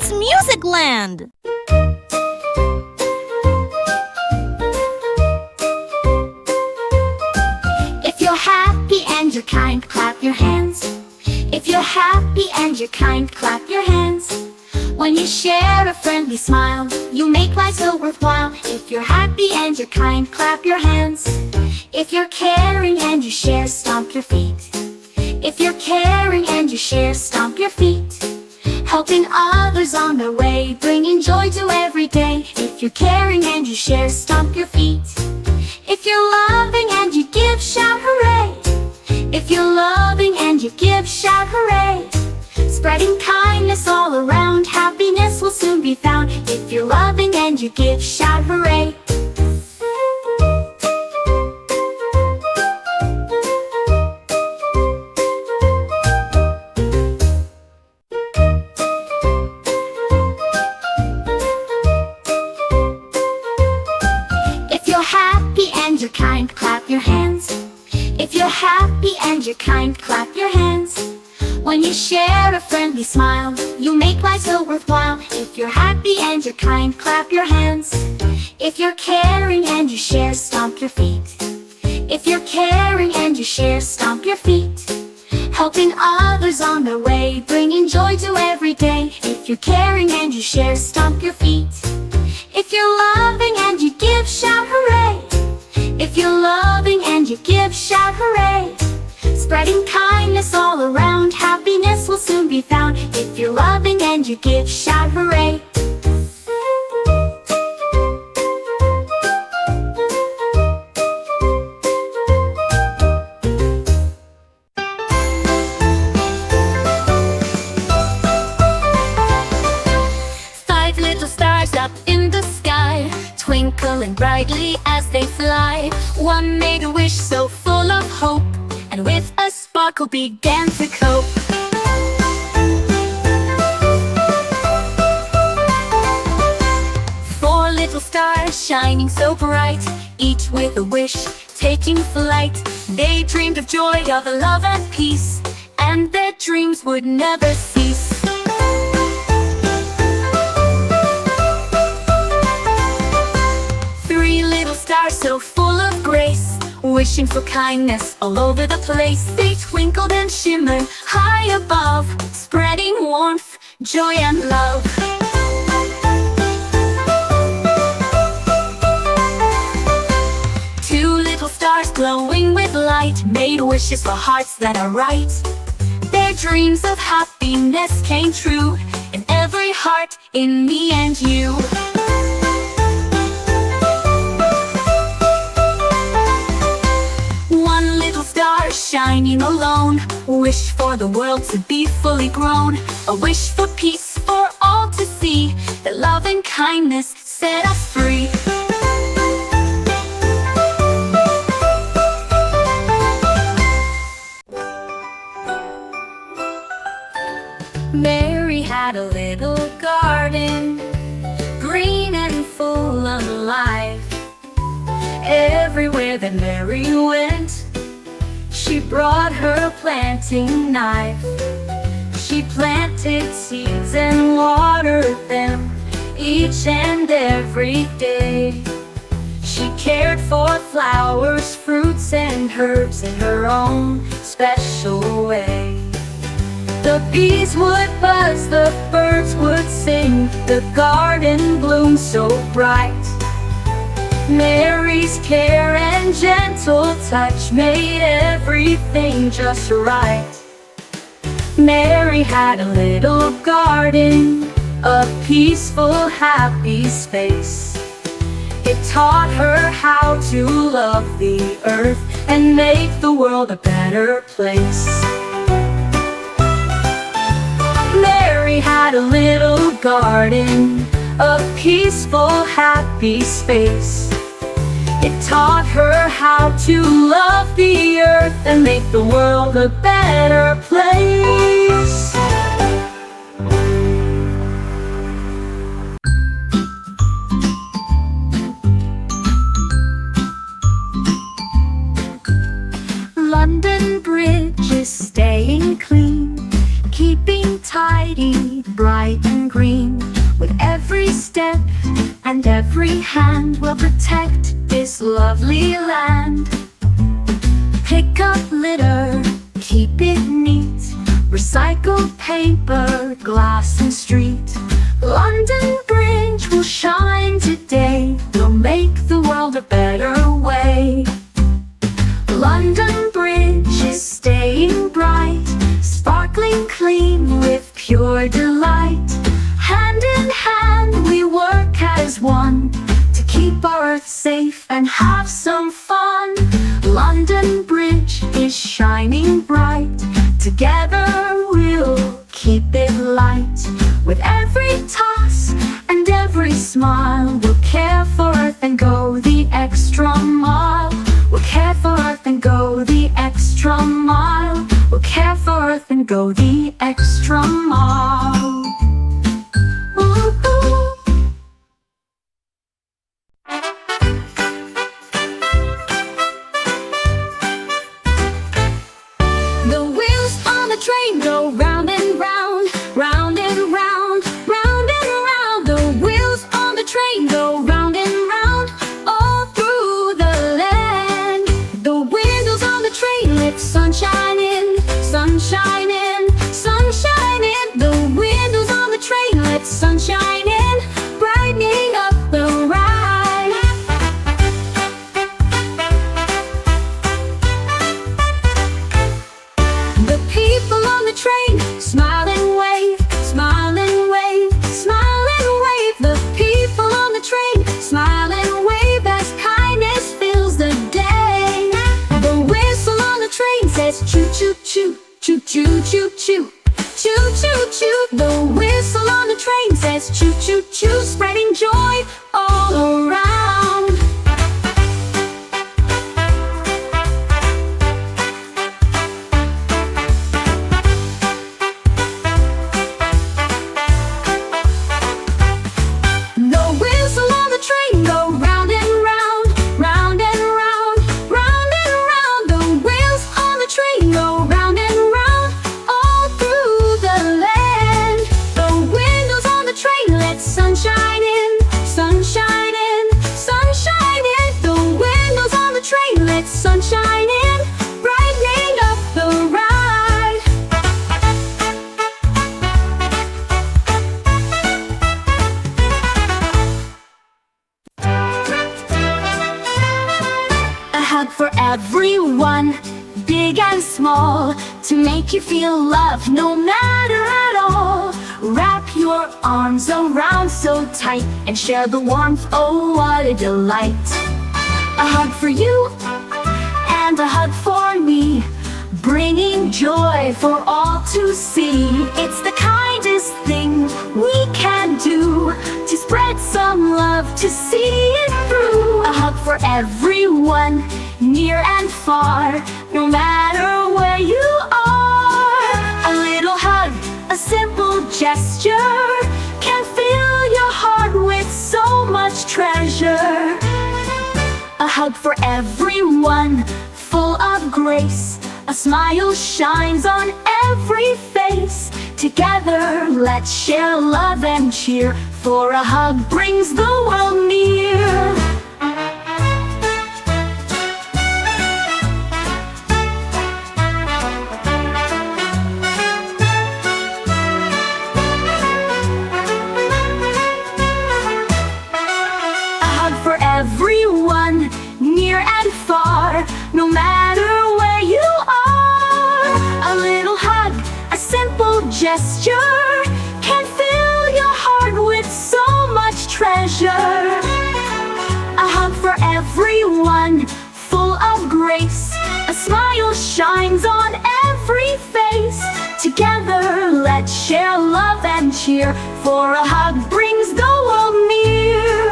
It's Music Land! If you're happy and you're kind, clap your hands. If you're happy and you're kind, clap your hands. When you share a friendly smile, you make life so worthwhile. If you're happy and you're kind, clap your hands. If you're caring and you share, stomp your feet. If you're caring and you share, stomp your feet. Helping others on their way, bringing joy to every day. If you're caring and you share, stomp your feet. If you're loving and you give, shout hooray. If you're loving and you give, shout hooray. Spreading kindness all around, happiness will soon be found. If you're loving and you give, shout hooray. If you're happy and you're kind, clap your hands. If you're happy and you're kind, clap your hands. When you share a friendly smile, you make life so worthwhile. If you're happy and you're kind, clap your hands. If you're caring and you share, stomp your feet. If you're caring and you share, stomp your feet. Helping others on their way, bringing joy to every day. If you're caring and you share, stomp your feet. If you're loving and you give, shout hooray. If you're loving and you give, shout hooray. Spreading kindness all around, happiness will soon be found. If you're loving and you give, shout hooray. Five little stars up in the sky, twinkling brightly as they fly. One made a wish so full of hope, and with a sparkle began to cope. Four little stars shining so bright, each with a wish taking flight. They dreamed of joy, of love and peace, and their dreams would never cease. Three little stars so full of grace, wishing for kindness all over the place. They twinkled and shimmered high above, spreading warmth, joy and love. Two little stars glowing with light made wishes for hearts that are right. Their dreams of happiness came true in every heart, in me and you. Shining alone, wish for the world to be fully grown. A wish for peace for all to see, that love and kindness set us free. Mary had a little garden, green and full of life. Everywhere that Mary went, she brought her planting knife. She planted seeds and watered them each and every day. She cared for flowers, fruits, and herbs in her own special way. The bees would buzz, the birds would sing, the garden bloomed so bright. Mary's care and gentle touch made everything just right. Mary had a little garden, a peaceful, happy space. It taught her how to love the earth and make the world a better place. Mary had a little garden, a peaceful, happy space. It taught her how to love the earth and make the world a better place. London Bridge is staying clean, keeping tidy bright and green. With every step and every hand, we'll protect this lovely land. Pick up litter, keep it neat. Recycle paper, glass and street. London Bridge will shine today. We'll make the world a better way. London Bridge is staying bright, sparkling clean with pure delight. Hand in hand we work as one, to keep our earth safe and have some fun. London Bridge is shining bright, together we'll keep it light. With every toss and every smile, we'll care for Earth and go the extra mile. We'll care for Earth and go the extra mile. We'll care for Earth and go the extra mile. The wheels on the train go round and round, round and round, round and round. The wheels on the train go round and round, all through the land. The windows on the train let sunshine in, sunshine in, sunshine in. The windows on the train let sunshine in, brightening up the ride. The people on the train smile and wave, smile and wave, smile and wave. The people on the train smile and wave as kindness fills the day. The whistle on the train says choo choo choo, choo choo choo choo, choo choo choo. The whistle on the train says choo choo choo, spreading joy all around. The whistle on the train go round and round, round and round, round and round. The wheels on the train go round and round, all through the land. The windows on the train let sunshine in, sunshine in, sunshine in. The windows on the train let sunshine in, brightening up the ride. A hug for everyone, big and small, to make you feel loved no matter at all. Wrap your arms around so tight and share the warmth, oh what a delight. A hug for you and a hug for me, bringing joy for all to see. It's the kindest thing we can do, to spread some love, to see it through. A hug for everyone, near and far, no matter where you are. A little hug, a simple gesture, can fill your heart with so much treasure. A hug for everyone, full of grace, a smile shines on every face. Together let's share love and cheer, for a hug brings the world near. Everyone, near and far, no matter where you are. A little hug, a simple gesture, can fill your heart with so much treasure. A hug for everyone, full of grace, a smile shines on every face. Together let's share love and cheer, for a hug brings the world near.